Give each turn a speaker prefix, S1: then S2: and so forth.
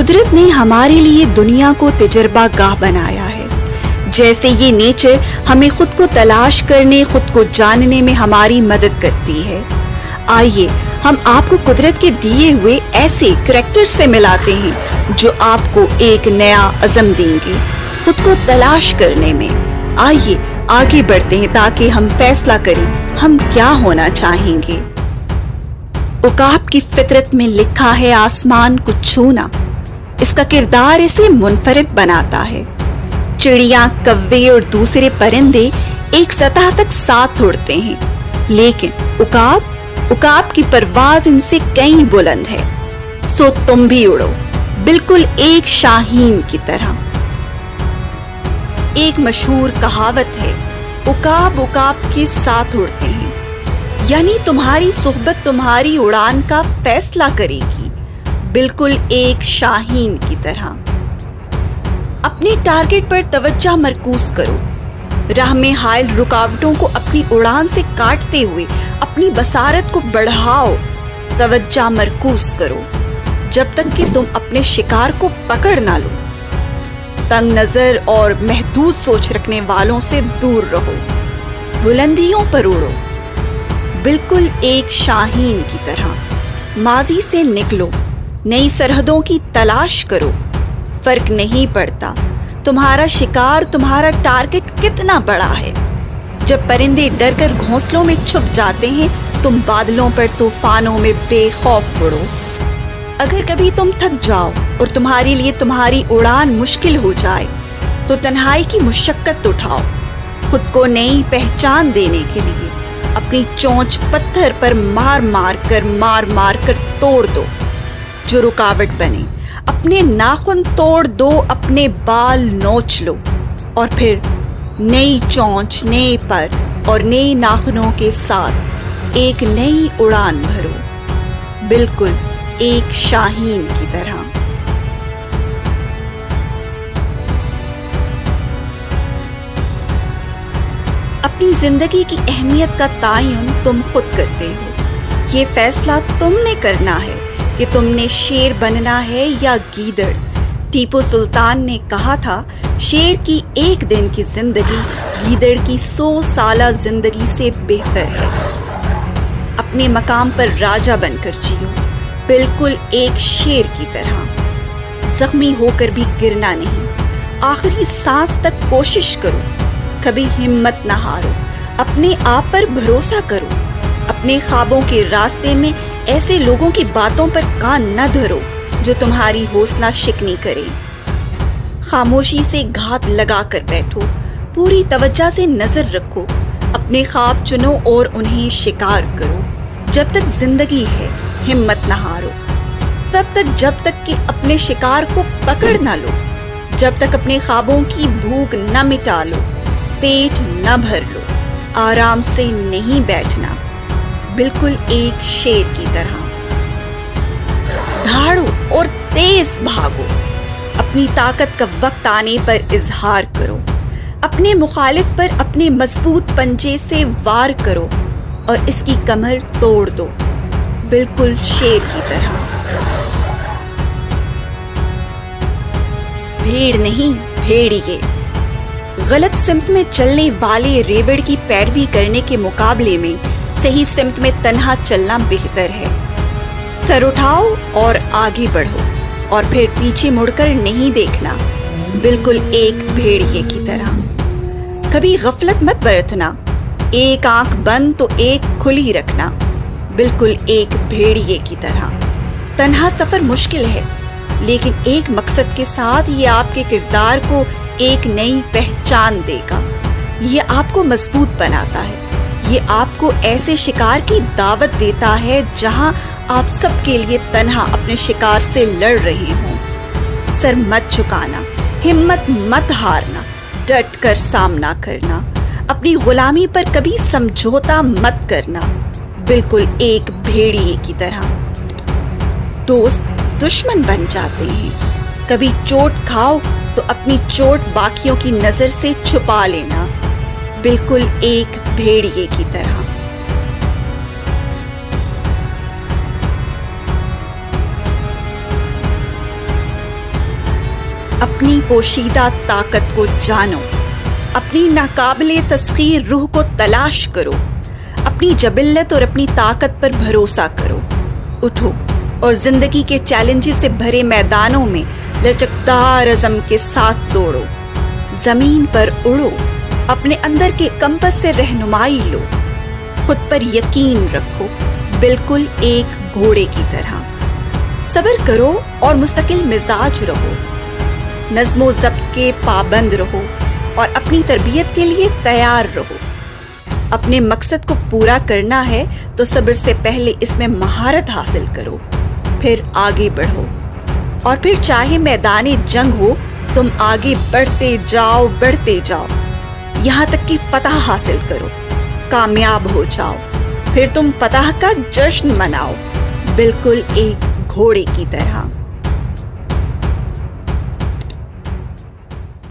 S1: قدرت نے ہمارے لیے دنیا کو تجربہ گاہ بنایا ہے. جیسے یہ نیچر ہمیں خود کو تلاش کرنے، خود کو جاننے میں ہماری مدد کرتی ہے. آئیے ہم آپ کو قدرت کے دیے ہوئے ایسے کریکٹر سے ملاتے ہیں جو آپ کو ایک نیا عزم دیں گے خود کو تلاش کرنے میں. آئیے آگے بڑھتے ہیں تاکہ ہم فیصلہ کریں ہم کیا ہونا چاہیں گے. عقاب کی فطرت میں لکھا ہے آسمان کو چھونا. اس کا کردار اسے منفرد بناتا ہے. چڑیاں، کوے اور دوسرے پرندے ایک سطح تک ساتھ اڑتے ہیں، لیکن عقاب کی پرواز ان سے کہیں بلند ہے. سو تم بھی اڑو بالکل ایک شاہین کی طرح. ایک مشہور کہاوت ہے، عقاب کے ساتھ اڑتے ہیں، یعنی تمہاری صحبت تمہاری اڑان کا فیصلہ کرے گی، بالکل ایک شاہین کی طرح. اپنے ٹارگٹ پر توجہ مرکوز کرو. راہ میں حائل رکاوٹوں کو اپنی اڑان سے کاٹتے ہوئے اپنی بصارت کو بڑھاؤ. توجہ مرکوز کرو جب تک کہ تم اپنے شکار کو پکڑ نہ لو. تنگ نظر اور محدود سوچ رکھنے والوں سے دور رہو. بلندیوں پر اڑو بالکل ایک شاہین کی طرح. ماضی سے نکلو، نئی سرحدوں کی تلاش کرو. فرق نہیں پڑتا تمہارا شکار، تمہارا ٹارگٹ کتنا بڑا ہے. جب پرندے ڈر کر گھونسلوں میں چھپ جاتے ہیں، تم بادلوں پر طوفانوں میں بے خوف اڑو. اگر کبھی تم تھک جاؤ اور تمہارے لیے تمہاری اڑان مشکل ہو جائے تو تنہائی کی مشقت اٹھاؤ. خود کو نئی پہچان دینے کے لیے اپنی چونچ پتھر پر مار مار کر توڑ دو جو رکاوٹ بنے. اپنے ناخن توڑ دو، اپنے بال نوچ لو اور پھر نئی چونچ، نئے پر اور نئے ناخنوں کے ساتھ ایک نئی اڑان بھرو، بالکل ایک شاہین کی طرح. اپنی زندگی کی اہمیت کا تعین تم خود کرتے ہو. یہ فیصلہ تم نے کرنا ہے کہ تم نے شیر بننا ہے یا گیدڑ. ٹیپو سلطان نے کہا تھا، شیر کی ایک دن کی زندگی گیدڑ کی 100 سالہ زندگی سے بہتر ہے. اپنے مقام پر راجہ بن کر جیو، بالکل ایک شیر کی طرح. زخمی ہو کر بھی گرنا نہیں. آخری سانس تک کوشش کرو. کبھی ہمت نہ ہارو. اپنے آپ پر بھروسہ کرو. اپنے خوابوں کے راستے میں ایسے لوگوں کی باتوں پر کان نہ دھرو جو تمہاری حوصلہ شکنی کرے. خاموشی سے گھات لگا کر بیٹھو. پوری توجہ سے نظر رکھو. اپنے خواب چنو اور انہیں شکار کرو. جب تک زندگی ہے ہمت نہ ہارو. تب تک جب تک کہ اپنے شکار کو پکڑ نہ لو. جب تک اپنے خوابوں کی بھوک نہ مٹا لو. پیٹ نہ بھر لو. آرام سے نہیں بیٹھنا، بالکل ایک شیر کی طرح. دھاڑو اور تیز بھاگو. اپنی طاقت کا وقت آنے پر اظہار کرو. اپنے مخالف پر اپنے مضبوط پنجے سے وار کرو اور اس کی کمر توڑ دو، بالکل شیر کی طرح. بھیڑ نہیں، بھیڑیے. غلط سمت میں چلنے والے ریوڑ کی پیروی کرنے کے مقابلے میں صحیح سمت میں تنہا چلنا بہتر ہے. سر اٹھاؤ اور آگے بڑھو اور پھر پیچھے مڑ کر نہیں دیکھنا، بالکل ایک بھیڑیے کی طرح. کبھی غفلت مت برتنا. ایک آنکھ بند تو ایک کھلی رکھنا، بالکل ایک بھیڑیے کی طرح. تنہا سفر مشکل ہے، لیکن ایک مقصد کے ساتھ یہ آپ کے کردار کو ایک نئی پہچان دے گا. یہ آپ کو مضبوط بناتا ہے. یہ آپ کو ایسے شکار کی دعوت دیتا ہے جہاں آپ سب کے لیے تنہا اپنے شکار سے لڑ رہے ہوں. سر مت جھکانا، ہمت مت ہارنا، ڈٹ کر سامنا کرنا. اپنی غلامی پر کبھی سمجھوتا مت کرنا، بالکل ایک بھیڑیے کی طرح. دوست دشمن بن جاتے ہیں. کبھی چوٹ کھاؤ تو اپنی چوٹ باقیوں کی نظر سے چھپا لینا، بالکل ایک بھیڑیے کی طرح. اپنی پوشیدہ طاقت کو جانو، اپنی ناقابل تسخیر روح کو تلاش کرو، اپنی جبلت اور اپنی طاقت پر بھروسہ کرو۔ اٹھو اور زندگی کے چیلنجز سے بھرے میدانوں میں لچکدار عزم کے ساتھ دوڑو، زمین پر اڑو، اپنے اندر کے کمپس سے رہنمائی لو، خود پر یقین رکھو، بالکل ایک گھوڑے کی طرح۔ صبر کرو اور مستقل مزاج رہو، نظم و ضبط کے پابند رہو اور اپنی تربیت کے لیے تیار رہو۔ اپنے مقصد کو پورا کرنا ہے تو صبر سے پہلے اس میں مہارت حاصل کرو، پھر آگے بڑھو، اور پھر چاہے میدان جنگ ہو تم آگے بڑھتے جاؤ یہاں تک کہ فتح حاصل کرو، کامیاب ہو جاؤ، پھر تم فتح کا جشن مناؤ، بالکل ایک گھوڑے کی طرح۔